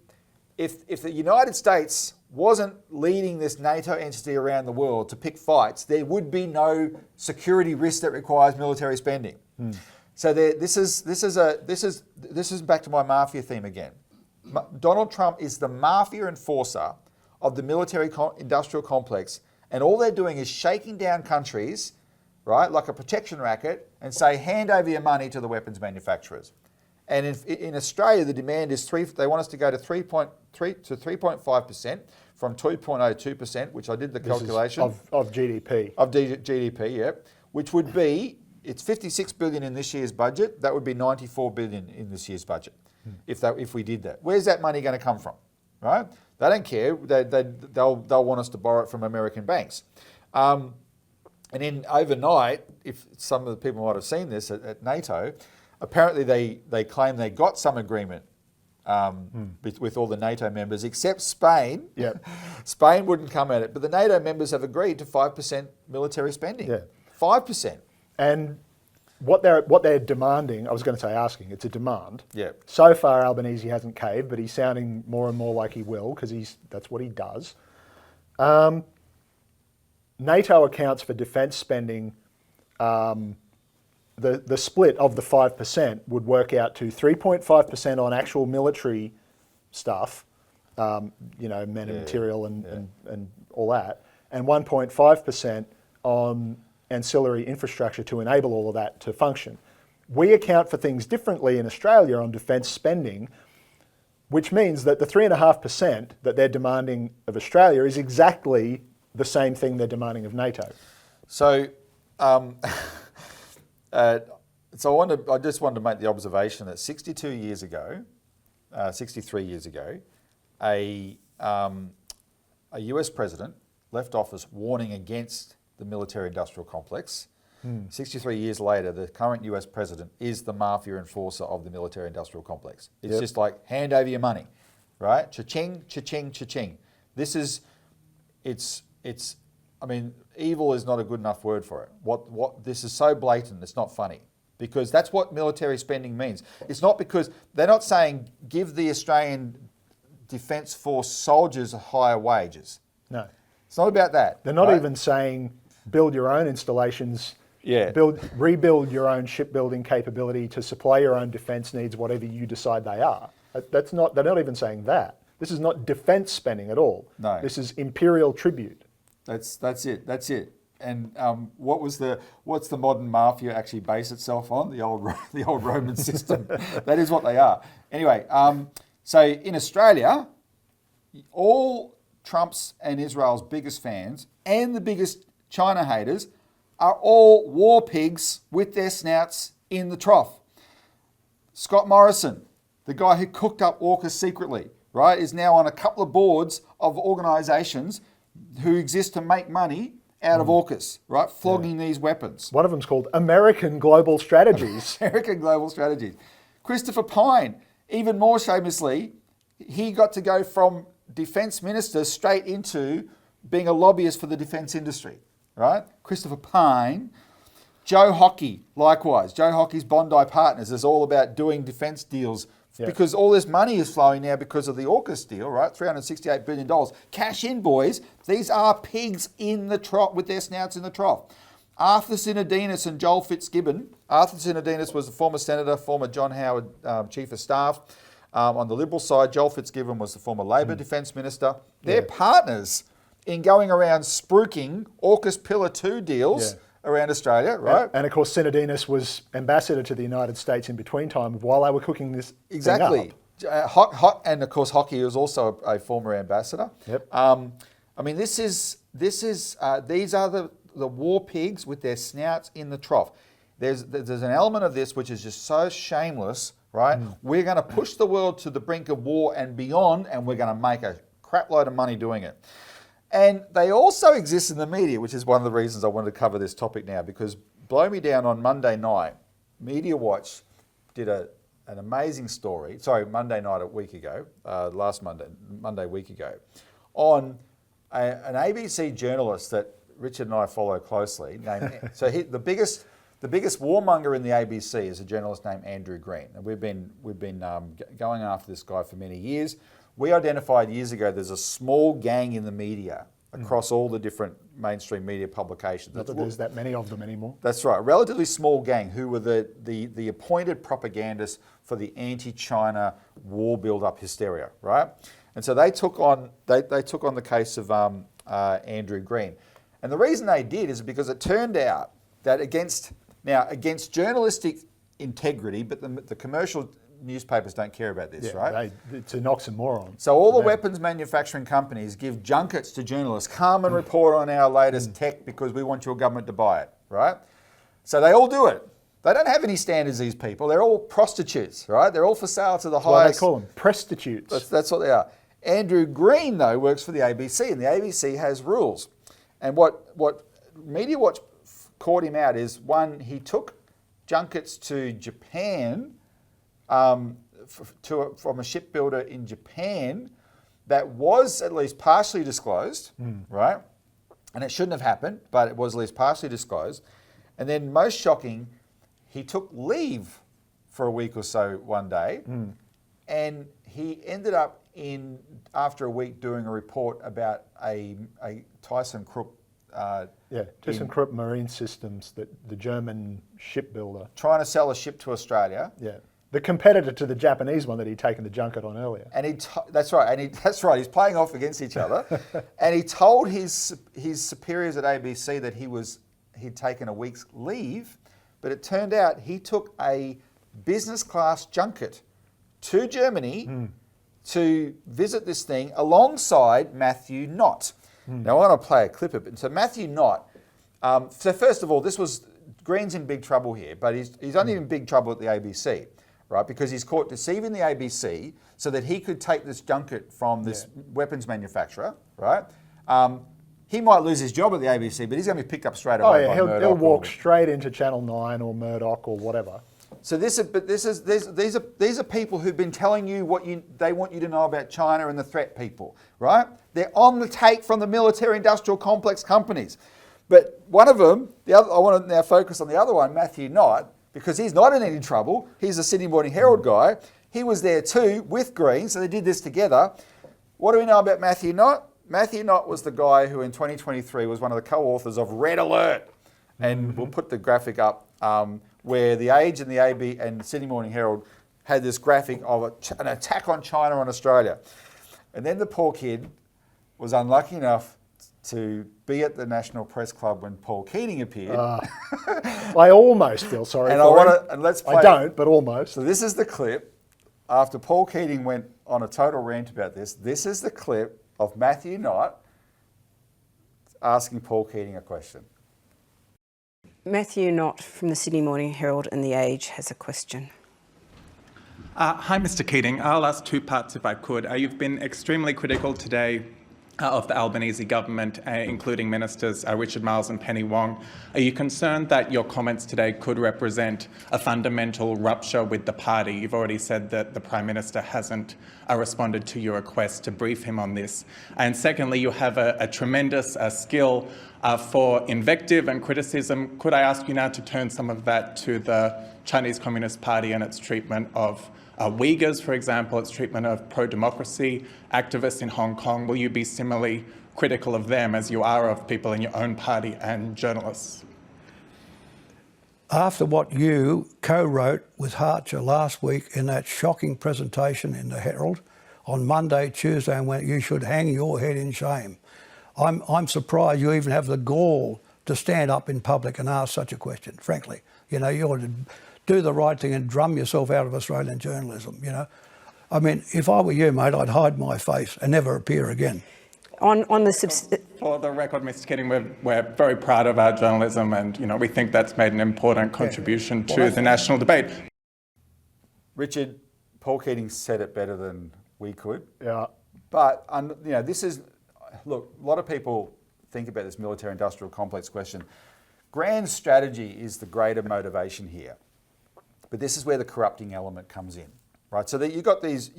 the United States wasn't leading this NATO entity around the world to pick fights, there would be no security risk that requires military spending. So this is back to my mafia theme again. Donald Trump is the mafia enforcer of the military-industrial complex, and all they're doing is shaking down countries, right, like a protection racket, and say, hand over your money to the weapons manufacturers. And in Australia, the demand is they want us to go to 3.3 to 3.5% from 2.02%, which I did the calculation of GDP. Of GDP, yeah, which would be, it's 56 billion in this year's budget. That would be 94 billion in this year's budget, if we did that. Where's that money going to come from, right? They don't care. They'll want us to borrow it from American banks. And then overnight, if some of the people might have seen this at NATO, apparently they claim they got some agreement with all the NATO members, except Spain. Yep. Spain wouldn't come at it, but the NATO members have agreed to 5% military spending. Yeah. 5%. And what they're demanding, I was going to say asking, it's a demand. Yeah. So far, Albanese hasn't caved, but he's sounding more and more like he will because that's what he does. NATO accounts for defence spending. The split of the 5% would work out to 3.5% on actual military stuff, men and material and all that, and 1.5% on ancillary infrastructure to enable all of that to function. We account for things differently in Australia on defence spending, which means that the 3.5% that they're demanding of Australia is exactly the same thing they're demanding of NATO. So, I just wanted to make the observation that 63 years ago, a US president left office warning against the military-industrial complex. 63 years later, the current US president is the mafia enforcer of the military-industrial complex. It's just like, hand over your money, right? Cha-ching, cha-ching, cha-ching. Evil is not a good enough word for it. This is so blatant, it's not funny. Because that's what military spending means. It's not because, they're not saying give the Australian Defence Force soldiers higher wages. No. It's not about that. They're not even saying build your own installations, rebuild your own shipbuilding capability to supply your own defence needs, whatever you decide they are. They're not even saying that. This is not defence spending at all. No. This is imperial tribute. That's it. And what's the modern mafia actually base itself on? The old Roman system. That is what they are. Anyway, so in Australia, all Trump's and Israel's biggest fans and the biggest China haters are all war pigs with their snouts in the trough. Scott Morrison, the guy who cooked up AUKUS secretly, right, is now on a couple of boards of organisations who exist to make money out of AUKUS, right, flogging these weapons. One of them's called American Global Strategies. American Global Strategies. Christopher Pyne, even more shamelessly, he got to go from defence minister straight into being a lobbyist for the defence industry, right? Christopher Pyne. Joe Hockey, likewise. Joe Hockey's Bondi Partners is all about doing defence deals because all this money is flowing now because of the AUKUS deal, right? $368 billion. Cash in, boys. These are pigs in the trough with their snouts in the trough. Arthur Sinodinos and Joel Fitzgibbon. Arthur Sinodinos was the former senator, former John Howard chief of staff. On the Liberal side, Joel Fitzgibbon was the former Labor defence minister. They're partners in going around spruiking AUKUS Pillar 2 deals around Australia, right? And of course, Sinodinos was ambassador to the United States in between time while they were cooking this Exactly. thing up. And of course, Hockey was also a former ambassador. Yep. I mean, these are the war pigs with their snouts in the trough. There's an element of this which is just so shameless, right? We're going to push the world to the brink of war and beyond, and we're going to make a crap load of money doing it. And they also exist in the media, which is one of the reasons I wanted to cover this topic now, because blow me down on Monday night, Media Watch did an amazing story, Monday night a week ago, last Monday a week ago, on an ABC journalist that Richard and I follow closely. The biggest warmonger in the ABC is a journalist named Andrew Green, and we've been going after this guy for many years. We identified years ago there's a small gang in the media across all the different mainstream media publications. Not that there's that many of them anymore. That's right, a relatively small gang who were the appointed propagandists for the anti-China war build-up hysteria, right? And so they took on the case of Andrew Green, and the reason they did is because it turned out that against journalistic integrity, but the commercial newspapers don't care about this, right? It's an oxymoron. So all the weapons manufacturing companies give junkets to journalists. Come and report on our latest tech because we want your government to buy it, right? So they all do it. They don't have any standards, these people. They're all prostitutes, right? They're all for sale to the highest. Why they call them prostitutes. That's what they are. Andrew Green, though, works for the ABC, and the ABC has rules. And what Media Watch caught him out is, one, he took junkets to Japan from a shipbuilder in Japan that was at least partially disclosed, right? And it shouldn't have happened, but it was at least partially disclosed. And then most shocking, he took leave for a week or so one day, and he ended up after a week doing a report about a ThyssenKrupp ThyssenKrupp Marine Systems, the German shipbuilder. Trying to sell a ship to Australia. Yeah. The competitor to the Japanese one that he'd taken the junket on earlier. And that's right. He's playing off against each other. And he told his superiors at ABC that he'd taken a week's leave, but it turned out he took a business class junket to Germany to visit this thing alongside Matthew Knott. Now I want to play a clip of it. So Matthew Knott, so first of all, Green's in big trouble here, but he's only in big trouble at the ABC, right? Because he's caught deceiving the ABC so that he could take this junket from this weapons manufacturer, right? He might lose his job at the ABC, but he's going to be picked up straight away by Murdoch. He'll walk straight into Channel 9 or Murdoch or whatever. So these are people who've been telling you what they want you to know about China and the threat people, right? They're on the take from the military-industrial complex companies. But one of them, I want to now focus on the other one, Matthew Knott, because he's not in any trouble. He's a Sydney Morning Herald guy. He was there too with Green, so they did this together. What do we know about Matthew Knott? Matthew Knott was the guy who in 2023 was one of the co-authors of Red Alert. And we'll put the graphic up where The Age and the AB and Sydney Morning Herald had this graphic of an attack on China on Australia. And then the poor kid was unlucky enough to be at the National Press Club when Paul Keating appeared. I almost feel sorry for him. I don't, but almost. So this is the clip after Paul Keating went on a total rant about this. This is the clip of Matthew Knott asking Paul Keating a question. Matthew Knott from the Sydney Morning Herald and The Age has a question. Hi, Mr. Keating. I'll ask two parts if I could. You've been extremely critical today of the Albanese government, including Ministers Richard Marles and Penny Wong. Are you concerned that your comments today could represent a fundamental rupture with the party? You've already said that the Prime Minister hasn't responded to your request to brief him on this. And secondly, you have a tremendous skill for invective and criticism. Could I ask you now to turn some of that to the Chinese Communist Party and its treatment of Uyghurs, for example, its treatment of pro-democracy activists in Hong Kong? Will you be similarly critical of them as you are of people in your own party and journalists? After what you co-wrote with Hartcher last week in that shocking presentation in the Herald on Monday, Tuesday, and when you should hang your head in shame, I'm surprised you even have the gall to stand up in public and ask such a question, frankly. You know, you ought to do the right thing and drum yourself out of Australian journalism, you know. I mean, if I were you, mate, I'd hide my face and never appear again. For the record, Mr. Keating, we're very proud of our journalism, and we think that's made an important contribution to the national debate. Richard, Paul Keating said it better than we could. Yeah. But this is, look, a lot of people think about this military-industrial complex question. Grand strategy is the greater motivation here, but this is where the corrupting element comes in, right? So that you got these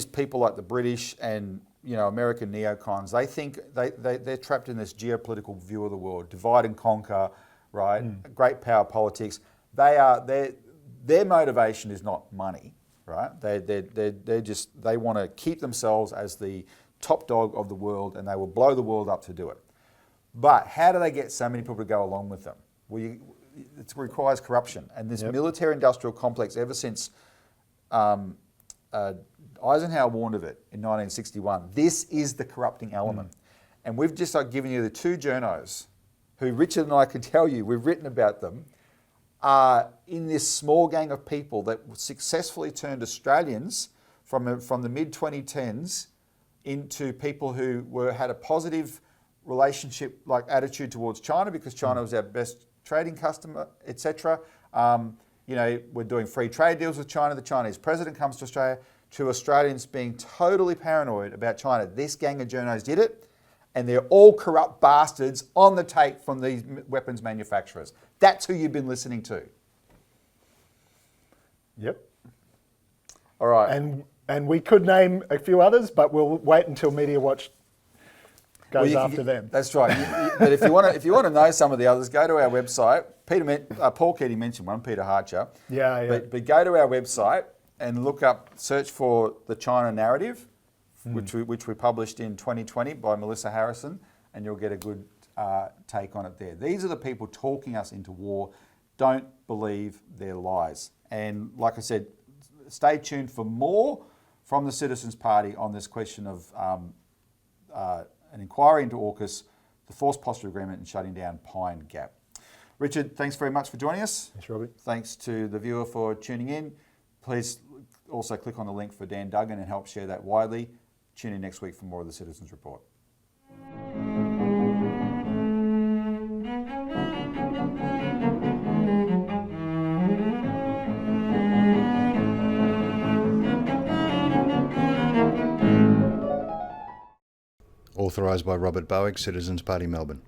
people like the British and American neocons. They think they're trapped in this geopolitical view of the world, divide and conquer, right? Great power politics. Their motivation is not money, right? They want to keep themselves as the top dog of the world, and they will blow the world up to do it. But how do they get so many people to go along with them? Well, it requires corruption, and this military-industrial complex, ever since Eisenhower warned of it in 1961. This is the corrupting element. And we've just given you the two journos who Richard and I can tell you, we've written about them, are in this small gang of people that successfully turned Australians from the mid-2010s into people who had a positive relationship, like attitude towards China, because China was our best trading customer, etc. We're doing free trade deals with China. The Chinese president comes to Australia. To Australians being totally paranoid about China. This gang of journos did it, and they're all corrupt bastards on the take from these weapons manufacturers. That's who you've been listening to. Yep. All right. And we could name a few others, but we'll wait until Media Watch goes after them. That's right. But if you want to know some of the others, go to our website. Paul Keating mentioned one, Peter Hartcher. Yeah. But go to our website and search for the China narrative, which we published in 2020 by Melissa Harrison, and you'll get a good take on it there. These are the people talking us into war. Don't believe their lies. And like I said, stay tuned for more from the Citizens Party on this question of an inquiry into AUKUS, the Forced Posture Agreement, and shutting down Pine Gap. Richard, thanks very much for joining us. Thanks, Robbie. Thanks to the viewer for tuning in. Please also click on the link for Dan Duggan and help share that widely. Tune in next week for more of the Citizens Report. Authorised by Robert Barwick, Citizens Party, Melbourne.